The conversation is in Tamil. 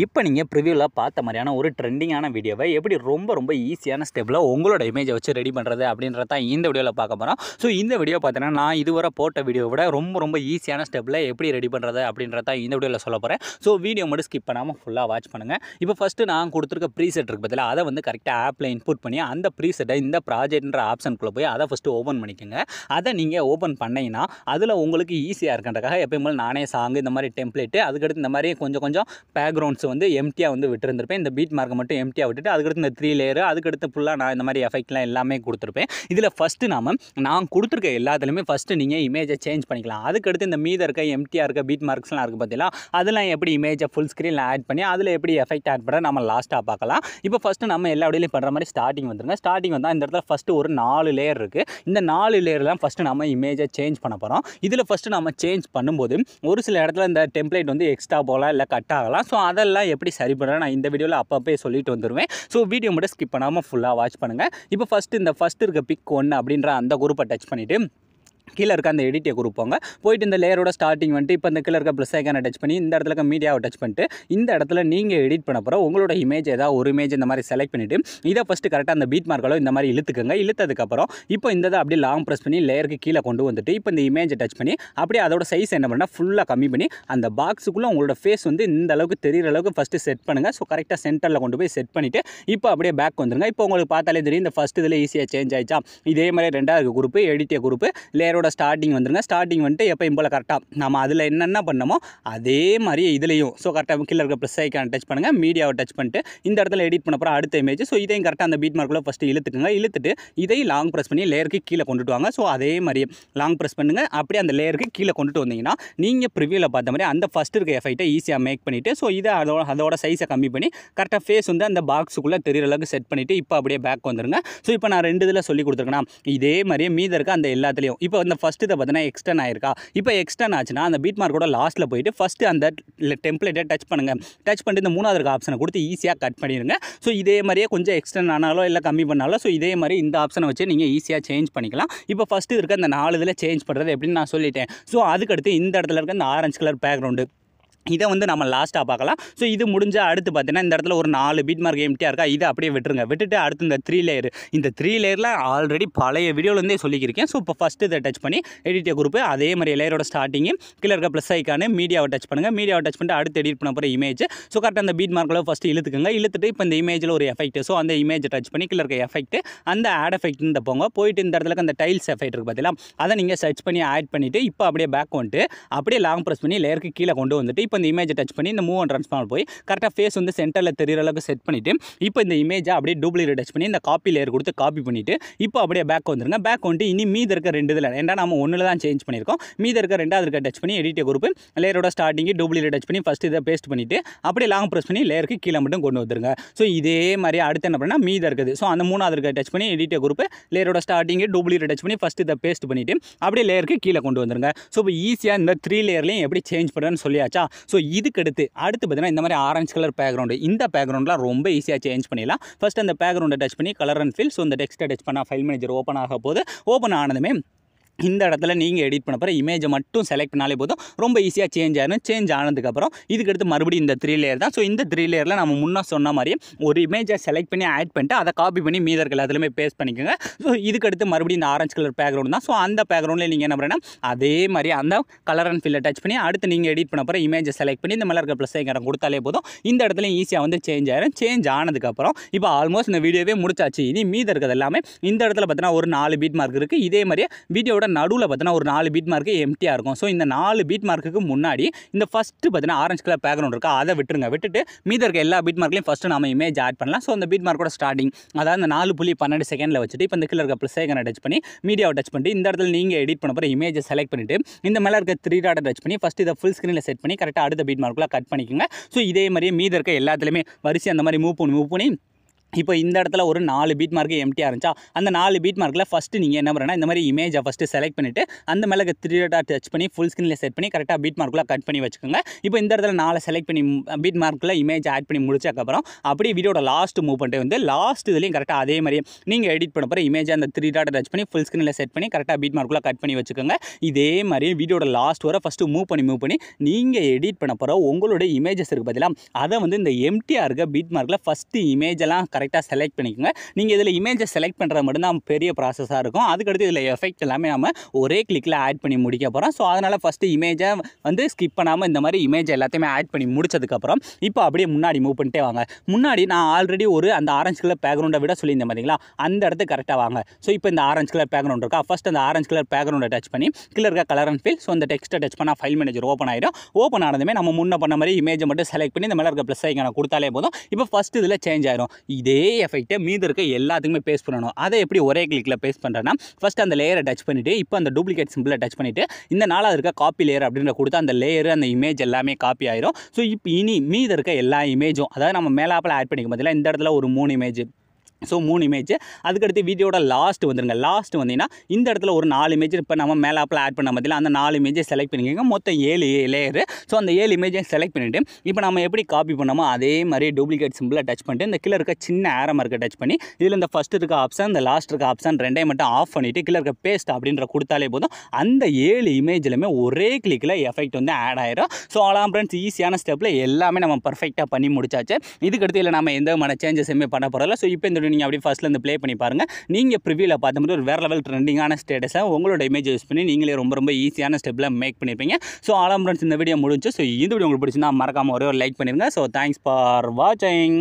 இப்போ நீங்கள் ப்ரிவியூவில் பார்த்த மாதிரியான ஒரு ட்ரெண்டிங்கான வீடியோவை எப்படி ரொம்ப ஈஸியான ஸ்டெப்பில் உங்களோட இமேஜை வச்சு ரெடி பண்ணுறது அப்படின்றத தான் இந்த வீடியோவில் பார்க்க போகிறோம். ஸோ இந்த வீடியோ பார்த்தீங்கன்னா நான் இதுவரை போட்ட வீடியோவை விட ரொம்ப ஈஸியான ஸ்டெப்பில் எப்படி ரெடி பண்ணுறது அப்படின்றத தான் இந்த வீடியோவில் சொல்ல போகிறேன். ஸோ வீடியோ மட்டும் ஸ்கிப் பண்ணாமல் ஃபுல்லாக வாட்ச் பண்ணுங்கள். இப்போ ஃபஸ்ட்டு நான் கொடுத்துருக்க ப்ரீசெட் இருக்குது பதில் அதை வந்து கரெக்டாக ஆப்பில் இன்புட் பண்ணி அந்த ப்ரீசெட்டை இந்த ப்ராஜெக்ட்ன்ற ஆப்ஷனுக்குள்ளே போய் அதை ஃபஸ்ட்டு ஓப்பன் பண்ணிக்கோங்க. அதை நீங்கள் ஓப்பன் பண்ணிங்கன்னா அதில் உங்களுக்கு ஈஸியாக இருக்கின்றக்காக எப்பயும் நானே சாங் இந்த மாதிரி டெம்ப்ளேட்டு அதுக்கடுத்து இந்த மாதிரி கொஞ்சம் பேக்ரவுண்ட்ஸ் வந்து எம்டியாக வந்து விட்டுருந்துருப்பேன். இந்த பீட் மார்க்கை மட்டும் எம்டியாக விட்டுட்டு அதுக்கடுத்து இந்த 3 லேயர் அதுக்கடுத்து ஃபுல்லாக நான் இந்த மாதிரி எஃபெக்ட்லாம் எல்லாமே கொடுத்துருப்பேன். இதில் ஃபஸ்ட்டு நான் கொடுத்துருக்க எல்லாத்துலேயுமே ஃபஸ்ட்டு நீங்கள் இமேஜை சேஞ்ச் பண்ணிக்கலாம். அதுக்கடுத்து இந்த மீத இருக்க எம்டியாக இருக்க பீட் மார்க்ஸ்லாம் இருக்குது பார்த்தீங்களா, அதெல்லாம் எப்படி இமேஜை ஃபுல் ஸ்க்ரீனில் ஆட் பண்ணி அதில் எப்படி எஃபெக்ட் ஆட் பண்ண நம்ம லாஸ்ட்டாக பார்க்கலாம். இப்போ ஃபஸ்ட்டு நம்ம எல்லா வீடியோலையும் பண்ணுற மாதிரி ஸ்டார்டிங் வந்துருங்க. ஸ்டார்டிங் வந்தால் இந்த இடத்துல ஃபஸ்ட்டு ஒரு 4 லேயர் இருக்குது. இந்த 4 லேயர்லாம் ஃபஸ்ட்டு நம்ம இமேஜை சேஞ்ச் பண்ண போகிறோம். இதில் ஃபஸ்ட்டு நம்ம சேஞ்ச் பண்ணும்போது ஒரு சில இடத்துல இந்த டெம்ப்ளேட் வந்து எக்ஸ்ட்ரா போகலாம் இல்லை கட் ஆகலாம். ஸோ அதெல்லாம் எப்படி சரி பண்ணுறேன் நான் இந்த வீடியோவில் அப்பப்போ சொல்லிட்டு வந்துடுவேன். ஸோ வீடியோ மட்டும் ஸ்கிப் பண்ணாமல் ஃபுல்லாக வாட்ச் பண்ணுங்கள். இப்போ ஃபஸ்ட்டு இருக்க பிக் 1 அப்படின்ற அந்த குரூப்பை டச் பண்ணிவிட்டு கீழே இருக்க அந்த எடிட்டை குரூப் போயிட்டு இந்த லேயரோட ஸ்டார்டிங் வந்துட்டு இப்போ இந்த கீழே இருக்க ப்ளஸ் ஐக்கானை டச் பண்ணி இந்த இடத்துல இருக்க மீடியாவை டச் பண்ணிட்டு இந்த இடத்துல நீங்கள் எடிட் பண்ண போகிற உங்களோட இமேஜ் ஏதாவது ஒரு இமேஜ் இந்த மாதிரி செலக்ட் பண்ணிவிட்டு இதை ஃபஸ்ட்டு கரெக்டாக அந்த பீட் மார்க்கலோ இந்த மாதிரி இழுத்துக்குங்க. இழுத்ததுக்கப்புறம் இப்போ இந்த இதை அப்படியே லாங் ப்ரெஸ் பண்ணி லேயருக்கு கீழே கொண்டு வந்துட்டு இப்போ இந்த இமேஜை டச் பண்ணி அப்படியே அதோட சைஸ் என்ன பண்ணால் ஃபுல்லாக கம்மி பண்ணி அந்த பாக்ஸுக்குள்ளே உங்களோட ஃபேஸ் வந்து இந்த அளவுக்கு தெரிகிற அளவுக்கு ஃபஸ்ட்டு செட் பண்ணுங்கள். ஸோ கரெக்டாக சென்டரில் கொண்டு போய் செட் பண்ணிவிட்டு இப்போ அப்படியே பேக் வந்துருங்க. இப்போ உங்களுக்கு பார்த்தாலே தெரியும் இந்த ஃபஸ்ட் இதில் ஈஸியாக சேஞ்ச் ஆயிடுச்சா. இதே மாதிரி ரெண்டாவது குரூப்பு எடிட்டிய குரூப்பு லேயரோட ஸ்டார்டிங் வந்துருங்க. ஸ்டார்டிங் வந்துட்டு எப்பயும் போல் கரெக்டாக நம்ம அதில் என்னென்ன பண்ணமோ அதே மாதிரி இதுலையும் ஸோ கரெக்டாக கீழே இருக்க ப்ளஸ் ஐக்கான டச் பண்ணுங்கள். மீடியாவை டச் பண்ணிட்டு இந்த இடத்துல எடிட் பண்ண போகிற அடுத்த இமேஜ். ஸோ இதையும் கரெக்டாக அந்த பீட் மார்க்கில் ஃபஸ்ட்டு இழுத்துக்குங்க. இழுத்துட்டு இதை லாங் ப்ரெஸ் பண்ணி லேயருக்கு கீழே கொண்டுட்டு வாங்க. ஸோ அதே மாதிரி லாங் ப்ரெஸ் பண்ணுங்கள். அப்படியே அந்த லேயருக்கு கீழே கொண்டுட்டு வந்தீங்கன்னா நீங்கள் ப்ரிவியூவில் பார்த்த மாதிரி அந்த ஃபஸ்ட்டு இருக்க எஃபெக்ட்டை ஈஸியாக மேக் பண்ணிவிட்டு ஸோ இதை அதோட சைஸை கம்மி பண்ணி கரெக்டாக ஃபேஸ் வந்து அந்த பாக்ஸுக்குள்ளே தெரிகிற அளவுக்கு செட் பண்ணிவிட்டு இப்போ அப்படியே பேக் வந்துருங்க. ஸோ இப்போ நான் 2 இதில் சொல்லி கொடுத்துருக்கேன்னா இதே மாதிரியே மீத இருக்க அந்த எல்லாத்துலேயும் இப்போ இந்த ஃபஸ்ட்டு இதை பார்த்தீங்கன்னா எக்ஸ்டன் ஆயிருக்கா. இப்போ எக்ஸ்டன் ஆச்சுன்னா அந்த பீட் மார்க்கோட லாஸ்ட்டில் போயிட்டு ஃபஸ்ட்டு அந்த டெம்ப்ளேட்டை டச் பண்ணுங்கள். டச் பண்ணிட்டு இந்த 3வது இருக்க ஆப்ஷனை கொடுத்து ஈஸியாக கட் பண்ணிடுங்க. ஸோ இதே மாதிரியே கொஞ்சம் எக்ஸ்டன் ஆனாலோ இல்லை கம்மி பண்ணாலோ ஸோ இதே மாதிரி இந்த ஆப்ஷனை வச்சு நீங்கள் ஈஸியாக சேஞ்ச் பண்ணிக்கலாம். இப்போ ஃபஸ்ட்டு இருக்க இந்த 4 இதில் சேஞ்ச் பண்ணுறது எப்படின்னு நான் சொல்லிட்டேன். ஸோ அதுக்கடுத்து இந்த இடத்துல இருக்க இந்த ஆரஞ்சு கலர் பேக்ரவுண்டு இதை வந்து நம்ம லாஸ்ட்டாக பார்க்கலாம். ஸோ இது முடிஞ்சால் அடுத்து பார்த்தீங்கன்னா இந்த இடத்துல ஒரு 4 பீட் மார்க் எம்டியாக இருக்கா, இதை அப்படியே விட்டுருங்க. விட்டுட்டு அடுத்து இந்த 3 லேயர் இந்த 3 லேயரில் ஆல்ரெடி பழைய வீடியோலேருந்தே சொல்லியிருக்கேன். ஸோ இப்போ ஃபஸ்ட்டு இதை டச் பண்ணி எடிட்டிய குரூப்பு அதே மாதிரி லேயரோட ஸ்டார்டிங்கு கீழே இருக்க ப்ளஸ் ஐக்கானு மீடியாவை டச் பண்ணுங்கள். மீடியாவை டச் பண்ணிட்டு அடுத்து எடிட் பண்ண போகிற இமேஜ். ஸோ கரெக்டாக அந்த பீட் மார்க்கில் ஃபஸ்ட்டு இழுத்துக்குங்க. இழுத்துட்டு இப்போ இந்த இமேஜில் ஒரு எஃபெக்ட். ஸோ அந்த இமேஜை டச் பண்ணி கீழே இருக்க எஃபெக்ட் அந்த ஆட் எஃபெக்ட்னு போங்க. போயிட்டு இந்த இடத்துல அந்த டைல்ஸ் எஃபெக்ட் இருக்குது பார்த்தீங்களா, அதை நீங்கள் சர்ச் பண்ணி ஆட் பண்ணிவிட்டு இப்போ அப்படியே பேக் வந்துட்டு அப்படியே லாங் ப்ரெஸ் பண்ணி லேயருக்கு கீழே கொண்டு வந்துட்டு இப்போ இந்த இமேஜை டச் பண்ணி இந்த மூவ் அண்ட் ட்ரான்ஸ்ஃபார்ம் போய் கரெக்டாக ஃபேஸ் வந்து சென்டரில் தெரிகிற அளவுக்கு செட் பண்ணிவிட்டு இப்போ இந்த இமேஜை அப்படியே டூப்ளிகேட் டச் பண்ணி இந்த காப்பி லேயர் கொடுத்து காப்பி பண்ணிவிட்டு இப்போ அப்படியே பேக் வந்துருங்க. பேக் வந்துட்டு இனி மீத இருக்க 2 இதில் ஏன்னா நம்ம 1 தான் சேஞ்ச் பண்ணியிருக்கோம். மீத இருக்க 2வது இருக்க டச் பண்ணி எடிட்டிய குரூப் லேயரோட ஸ்டார்டிங்கு டூப்ளிகேட் டச் பண்ணி ஃபஸ்ட்டு இதை பேஸ்ட் பண்ணிவிட்டு அப்படியே லாங் ப்ரெஸ் பண்ணி லேயருக்கு கீழே மட்டும் கொண்டு வந்துருங்க. ஸோ இதே மாதிரி அடுத்து என்ன பண்ணால் மீத இருக்குது. ஸோ அந்த 3வது இருக்க டச் பண்ணி எடிட்டிய குரூப் லேயரோட ஸ்டார்டிங்கு டூப்ளிகேட் டச் பண்ணி ஃபஸ்ட்டு இதை பேஸ்ட் பண்ணிவிட்டு அப்படியே லேயருக்கு கீழே கொண்டு வந்துருங்க. ஸோ இப்போ ஈஸியாக இந்த 3 லேயர்லையும் எப்படி சேஞ்ச் பண்ணுறேன்னு சொல்லியாச்சா. ஸோ இதுக்கு அடுத்து பார்த்தீங்கன்னா இந்த மாதிரி ஆரஞ்சு கலர் பேக்ரவுண்டு இந்த பேக்ரவுண்ட்லாம் ரொம்ப ஈஸியாக சேஞ்ச் பண்ணிடலாம். ஃபஸ்ட் அந்த பேக்ரவுண்டை டச் பண்ணி கலர் அண்ட் ஃபில். ஸோ இந்த டெக்ஸ்ட்டை டச் பண்ணால் ஃபைல் மேனேஜர் ஓப்பன் ஆக போது ஓப்பன் ஆனதுமே இந்த இடத்துல நீங்கள் எடிட் பண்ண போகிற இமேஜை மட்டும் செலக்ட் பண்ணாலே போதும். ரொம்ப ஈஸியாக சேஞ்ச் ஆகிடும். சேஞ்ச் ஆனதுக்கப்புறம் இதுக்கடுத்து மறுபடியும் இந்த 3 லேயர் தான். ஸோ இந்த 3 லேயரில் நம்ம முன்னே சொன்ன மாதிரியே ஒரு இமேஜை செலக்ட் பண்ணி ஆட் பண்ணிட்டு அதை காப்பி பண்ணி மீத இருக்க எல்லாத்துலேயுமே பேஸ்ட் பண்ணிக்கோங்க. ஸோ இதுக்கடுத்து மறுபடியும் இந்த ஆரஞ்சு கலர் பேக்ரவுண்ட் தான். ஸோ அந்த பேக்ரவுண்டில் நீங்கள் என்ன பண்ணணும் அதே மாதிரி அந்த கலர் அண்ட் ஃபில்லை டச் பண்ணி அடுத்து நீங்கள் எடிட் பண்ண போகிற இமேஜை செலக்ட் பண்ணி இந்த மேலே இருக்க ப்ளஸ் ஐக்கான் கொடுத்தாலே போதும். இந்த இடத்துல ஈஸியாக வந்து சேஞ்ச் ஆகிடும். சேஞ்ச் ஆனதுக்கப்புறம் இப்போ ஆல்மோஸ்ட் இந்த வீடியோவே முடிச்சாச்சு. இனி மீத இருக்கிறது எல்லாமே இந்த இடத்துல பார்த்தீங்கன்னா ஒரு 4 பீட் மார்க் இருக்குது. இதே மாதிரி வீடியோட நடுவில் பார்த்தீங்கன்னா ஒரு 4 பீட் மார்க்கு எம்டியாக இருக்கும். ஸோ இந்த 4 பீட் மார்க்குக்கு முன்னாடி இந்த ஃபஸ்ட்டு பார்த்தீங்கன்னா ஆரஞ்சு கலர் பேக்ரவுண்ட் இருக்கா, அதை விட்டுருங்க. விட்டுட்டு மீத இருக்க எல்லா பீட் மார்க்லையும் ஃபஸ்ட்டு நம்ம இமேஜ் ஆட் பண்ணலாம். ஸோ அந்த பீட் மார்க்கோட ஸ்டார்டிங் அதாவது இந்த 4.12 செகண்டில் வச்சுட்டு இப்போ இந்த கீழே இருக்க ப்ளஸ் ஐக்கானை டச் பண்ணி மீடியாவை டச் பண்ணிட்டு இந்த இடத்துல நீங்கள் எடிட் பண்ண போகிற இமேஜை செலக்ட் பண்ணிட்டு இந்த மேலே இருக்க 3 டாட்டை டச் பண்ணி ஃபஸ்ட்டு இதை ஃபுல் ஸ்க்ரீனில் செட் பண்ணி கரெக்டாக அடுத்த பீட் மார்க்கில் கட் பண்ணிக்கோங்க. ஸோ இதே மாதிரியே மீத இருக்க எல்லாத்துலேயுமே வரிசை அந்த மாதிரி மூவ் பண்ணி இப்போ இந்த இடத்துல ஒரு 4 பீட் மார்க் எம்டியாக இருந்துச்சா, அந்த 4 பீட் மார்க்கில் ஃபஸ்ட்டு நீங்கள் என்ன பண்ணுறேன்னா இந்த மாதிரி இமேஜை ஃபஸ்ட்டு செலக்ட் பண்ணிவிட்டு அந்த மேலே 3 டாட் டச் பண்ணி ஃபுல் ஸ்க்ரீனில் செட் பண்ணி கரெக்டாக பீட் மார்க்கில் கட் பண்ணி வச்சுக்கோங்க. இப்போ இந்த இடத்துல 4 செலக்ட் பண்ணி பீட் மார்க்கில் இமேஜ் ஆட் பண்ணி முடிச்சதுக்கப்புறம் அப்படியே வீடியோட லாஸ்ட் மூவ் பண்ணிட்டு வந்து லாஸ்ட் இதுலேயும் கரெக்டாக அதே மாதிரி நீங்கள் எடிட் பண்ண போகிற இமேஜை அந்த 3 டாட் டச் பண்ணி ஃபுல் ஸ்க்ரீனில் செட் பண்ணி கரெக்டாக பீட் மார்க்கில் கட் பண்ணி வச்சுக்கோங்க. இதே மாதிரி வீடியோட லாஸ்ட் வர ஃபஸ்ட்டு மூவ் பண்ணி நீங்கள் எடிட் பண்ண போகிற உங்களோட இமேஜஸ் இருக்குது பார்த்தீங்களா, அதை வந்து இந்த எம்டியாக இருக்க பீட் மார்க்கில் ஃபஸ்ட்டு இமேஜெல்லாம் கரெக்டாக செலக்ட் பண்ணிக்கோங்க. நீங்கள் இதில் இமேஜை செலக்ட் பண்ணுறது மட்டும்தான் பெரிய ப்ராசஸாக இருக்கும். அதுக்கடுத்து இதில் எஃபெக்ட் எல்லாமே நம்ம ஒரே கிளிக்கில் ஆட் பண்ணி முடிக்க போகிறோம். ஸோ அதனால் ஃபஸ்ட்டு இமேஜை வந்து ஸ்கிப் பண்ணாமல் இந்த மாதிரி இமேஜ் எல்லாத்தையுமே ஆட் பண்ணி முடிச்சதுக்கப்புறம் இப்போ அப்படியே முன்னாடி மூவ் பண்ணிட்டே வாங்க. முன்னாடி நான் ஆல்ரெடி ஒரு அந்த ஆரஞ்சு கலர் பேக்ரவுண்டை விட சொல்லியிருந்தேன் பார்த்தீங்களா, அந்த இடத்துக்கு கரெக்டாக வாங்க. ஸோ இப்போ இந்த ஆரஞ்சு கலர் பேக்ரவுண்ட் இருக்கா, ஃபஸ்ட் அந்த ஆரஞ்சு கலர் பேக்ரவுண்டை டச் பண்ணி கீழே இருக்க கலர் அண்ட் ஃபில். ஸோ அந்த டெக்ஸ்ட்டை டச் பண்ணால் ஃபைல் மேனேஜர் ஓப்பன் ஆகிடும். ஓப்பன் ஆனதுமே நம்ம முன்ன பண்ண மாதிரி இமேஜை மட்டும் செலக்ட் பண்ணி இந்த மேலே இருக்க ப்ளஸ் ஐக்கான கொடுத்தாலே போதும். இப்போ ஃபஸ்ட் இதில் சேஞ்ச் ஆயிடும். இதே எஃபெக்ட்டை மீது இருக்க எல்லாத்துக்குமே பேஸ்ட் பண்ணணும். அதை எப்படி ஒரே கிளிக்கில் பேஸ்ட் பண்ணுறேன்னா ஃபஸ்ட் அந்த லேயரை டச் பண்ணிவிட்டு இப்போ அந்த டூப்ளிகேட் சிம்பிளை டச் பண்ணிவிட்டு இந்த நாளாக இருக்க காப்பி லேயர் அப்படின்ற கொடுத்து அந்த லேயர் அந்த இமேஜ் எல்லாமே காப்பி ஆயிரும். ஸோ இப்போ இனி மீது இருக்க எல்லா இமேஜும் அதாவது நம்ம மேலாப்பில் ஆட் பண்ணிக்க பதிலாக இந்த இடத்துல ஒரு 3 இமேஜ், ஸோ 3 இமேஜ். அதுக்கடுத்து வீடியோட லாஸ்ட் வந்துருங்க. லாஸ்ட் வந்தீங்கன்னா இந்த இடத்துல ஒரு 4 இமேஜ் இப்போ நம்ம மேலாப்பில் ஆட் பண்ண பதில் அந்த 4 இமேஜை செலக்ட் பண்ணிக்கோங்க. மொத்தம் 7 லேயரு. ஸோ அந்த 7 இமேஜை செலக்ட் பண்ணிவிட்டு இப்போ நம்ம எப்படி காப்பி பண்ணோமோ அதே மாதிரி டூப்ளிகேட் சிம்பிளை டச் பண்ணிட்டு இந்த கீழே இருக்க சின்ன ஆரோ மார்க்கை டச் பண்ணி இதில் இந்த ஃபஸ்ட் இருக்க ஆப்ஷன் இந்த லாஸ்ட் இருக்க ஆப்ஷன் ரெண்டையும் மட்டும் ஆஃப் பண்ணிவிட்டு கீழே இருக்க பேஸ்ட் அப்படின்ற கொடுத்தாலே போதும். அந்த 7 இமேஜ்லையுமே ஒரே கிளிக்கில் எஃபெக்ட் வந்து ஆட் ஆயிரும். ஸோ அவ்வளோ ஃப்ரெண்ட்ஸ், ஈஸியான ஸ்டெப்பில் எல்லாமே நம்ம பர்ஃபெக்டாக பண்ணி முடிச்சாச்சு. இதுக்கடுத்து இல்லை நம்ம எந்த விதமான சேஞ்சஸுமே பண்ண போகிறதில்ல. ஸோ இப்போ இந்த நீங்கள் அப்படி ஃபஸ்ட்லேருந்து ப்ளே பண்ணி பாருங்கள். நீங்கள் ப்ரிவியூவில் பார்த்த மாதிரி ஒரு வேறு லெவல் ட்ரெண்டிங்கான ஸ்டேட்டஸை உங்களோட இமேஜ் யூஸ் பண்ணி நீங்களே ரொம்ப ஈஸியான ஸ்டெப்பில் மேக் பண்ணியிருப்பீங்க. ஸோ ஆலம் ஃப்ரெண்ட்ஸ், இந்த வீடியோ முடிஞ்சு. ஸோ இந்த வீடியோ உங்களுக்கு பிடிச்சிருந்தா மறக்காமல் ஒரே ஒரு லைக் பண்ணிடுங்க. ஸோ தேங்க்ஸ் ஃபார் வாட்சிங்.